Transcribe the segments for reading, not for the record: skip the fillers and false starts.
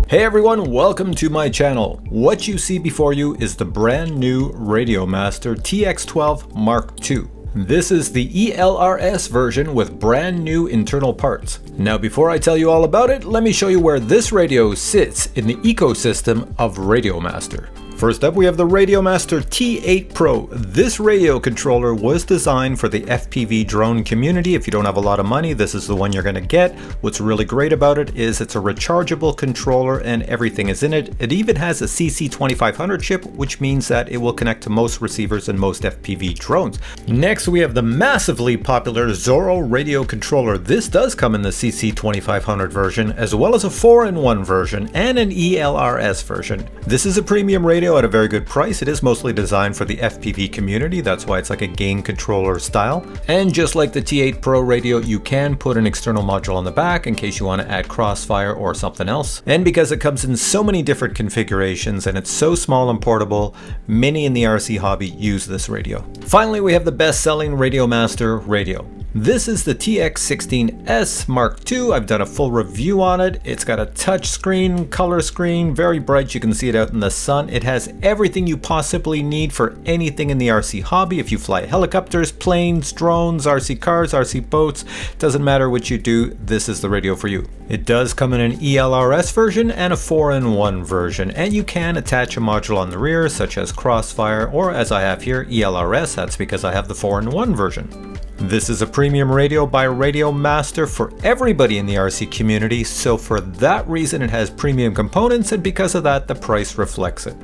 Hey everyone, welcome to my channel. What you see before you is the brand new Radiomaster TX12 Mark II. This is the ELRS version with brand new internal parts. Now before I tell you all about it, let me show you where this radio sits in the ecosystem of Radiomaster. First up, we have the Radiomaster T8 Pro. This radio controller was designed for the FPV drone community. If you don't have a lot of money, this is the one you're going to get. What's really great about it is it's a rechargeable controller and everything is in it. It even has a CC2500 chip, which means that it will connect to most receivers and most FPV drones. Next, we have the massively popular Zorro radio controller. This does come in the CC2500 version, as well as a 4-in-1 version and an ELRS version. This is a premium radio at a very good price. It is mostly designed for the FPV community, that's why it's like a game controller style. And just like the T8 Pro radio, you can put an external module on the back in case you want to add crossfire or something else. And because it comes in so many different configurations and it's so small and portable, many in the RC hobby use this radio. Finally, we have the best-selling Radiomaster radio. This is the TX12 Mark II. I've done a full review on it. It's got a touch screen, color screen, very bright. You can see it out in the sun. It has everything you possibly need for anything in the RC hobby. If you fly helicopters, planes, drones, RC cars, RC boats, doesn't matter what you do, this is the radio for you. It does come in an ELRS version and a 4-in-1 version, and you can attach a module on the rear, such as crossfire, or as I have here, ELRS. That's because I have the 4-in-1 version. This is a premium radio by Radiomaster for everybody in the RC community, so for that reason it has premium components, and because of that the price reflects it.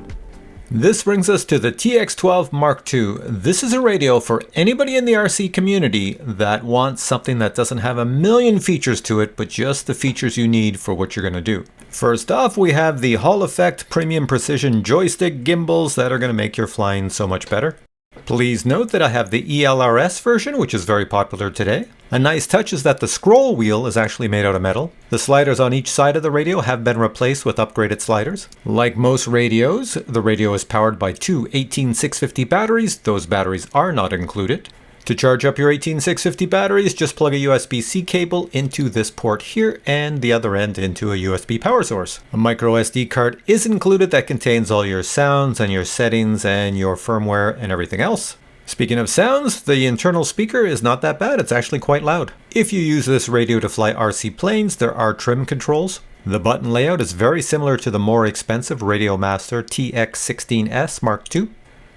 This brings us to the TX12 Mark II. This is a radio for anybody in the RC community that wants something that doesn't have a million features to it, but just the features you need for what you're going to do. First off, we have the Hall Effect Premium Precision Joystick Gimbals that are going to make your flying so much better. Please note that I have the ELRS version, which is very popular today. A nice touch is that the scroll wheel is actually made out of metal. The sliders on each side of the radio have been replaced with upgraded sliders. Like most radios, the radio is powered by two 18650 batteries. Those batteries are not included. To charge up your 18650 batteries, just plug a USB-C cable into this port here and the other end into a USB power source. A micro SD card is included that contains all your sounds and your settings and your firmware and everything else. Speaking of sounds, the internal speaker is not that bad, it's actually quite loud. If you use this radio to fly RC planes, there are trim controls. The button layout is very similar to the more expensive Radiomaster TX16 Mark II.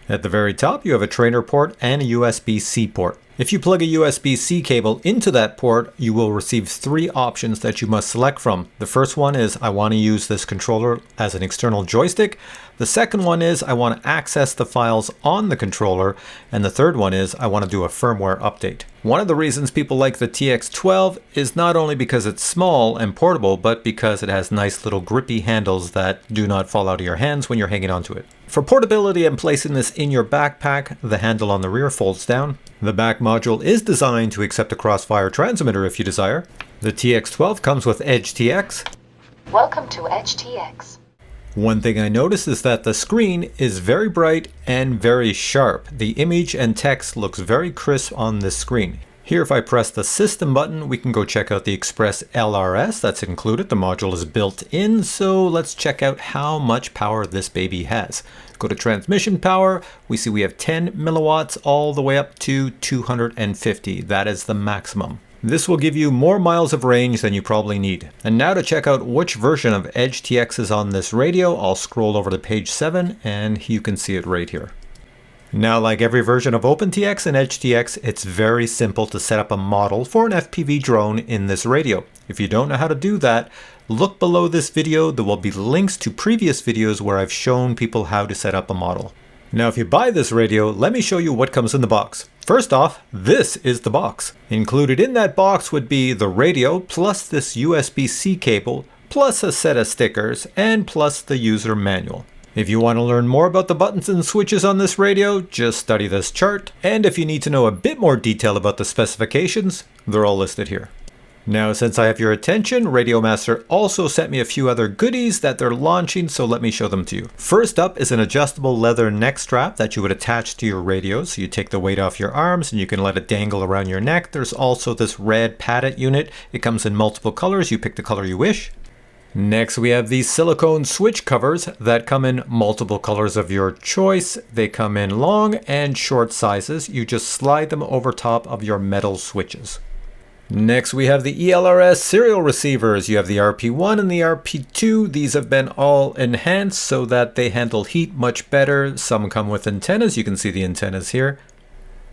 At the very top, you have a trainer port and a USB-C port. If you plug a USB-C cable into that port, you will receive three options that you must select from. The first one is, I want to use this controller as an external joystick. The second one is, I want to access the files on the controller. And the third one is, I want to do a firmware update. One of the reasons people like the TX12 is not only because it's small and portable, but because it has nice little grippy handles that do not fall out of your hands when you're hanging onto it. For portability and placing this in your backpack, the handle on the rear folds down. The back module is designed to accept a crossfire transmitter if you desire. The TX12 comes with Edge TX. Welcome to Edge TX. One thing I noticed is that the screen is very bright and very sharp. The image and text looks very crisp on this screen. Here, if I press the system button, we can go check out the Express ELRS that's included. The module is built in, so let's check out how much power this baby has. Go to transmission power, we see we have 10 milliwatts all the way up to 250. That is the maximum. This will give you more miles of range than you probably need. And now to check out which version of Edge TX is on this radio, I'll scroll over to page 7 and you can see it right here. Now, like every version of OpenTX and EdgeTX, it's very simple to set up a model for an FPV drone in this radio. If you don't know how to do that, look below this video. There will be links to previous videos where I've shown people how to set up a model. Now, if you buy this radio, let me show you what comes in the box. First off, this is the box. Included in that box would be the radio, plus this USB-C cable, plus a set of stickers, and plus the user manual. If you want to learn more about the buttons and switches on this radio, just study this chart. And if you need to know a bit more detail about the specifications, they're all listed here. Now, since I have your attention, Radiomaster also sent me a few other goodies that they're launching, so let me show them to you. First up is an adjustable leather neck strap that you would attach to your radio. So you take the weight off your arms and you can let it dangle around your neck. There's also this red padded unit. It comes in multiple colors. You pick the color you wish. Next, we have these silicone switch covers that come in multiple colors of your choice. They come in long and short sizes. You just slide them over top of your metal switches. Next, we have the ELRS serial receivers. You have the RP1 and the RP2. These have been all enhanced so that they handle heat much better. Some come with antennas. You can see the antennas here.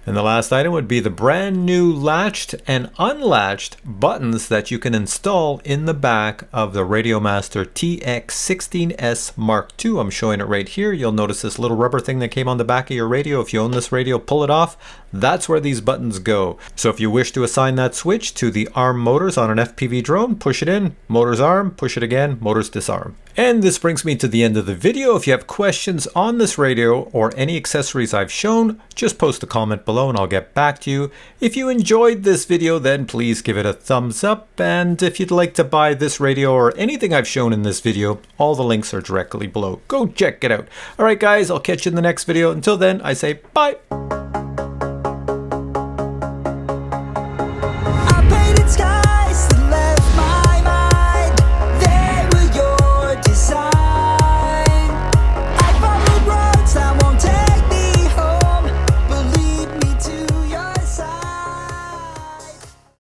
And the last item would be the brand new latched and unlatched buttons that you can install in the back of the Radiomaster TX16S Mark II. I'm showing it right here. You'll notice this little rubber thing that came on the back of your radio. If you own this radio, pull it off. That's where these buttons go. So if you wish to assign that switch to the arm motors on an FPV drone, push it in, motors arm, push it again, motors disarm. And this brings me to the end of the video. If you have questions on this radio or any accessories I've shown, just post a comment below and I'll get back to you. If you enjoyed this video, then please give it a thumbs up. And if you'd like to buy this radio or anything I've shown in this video, all the links are directly below. Go check it out. All right, guys, I'll catch you in the next video. Until then, I say bye.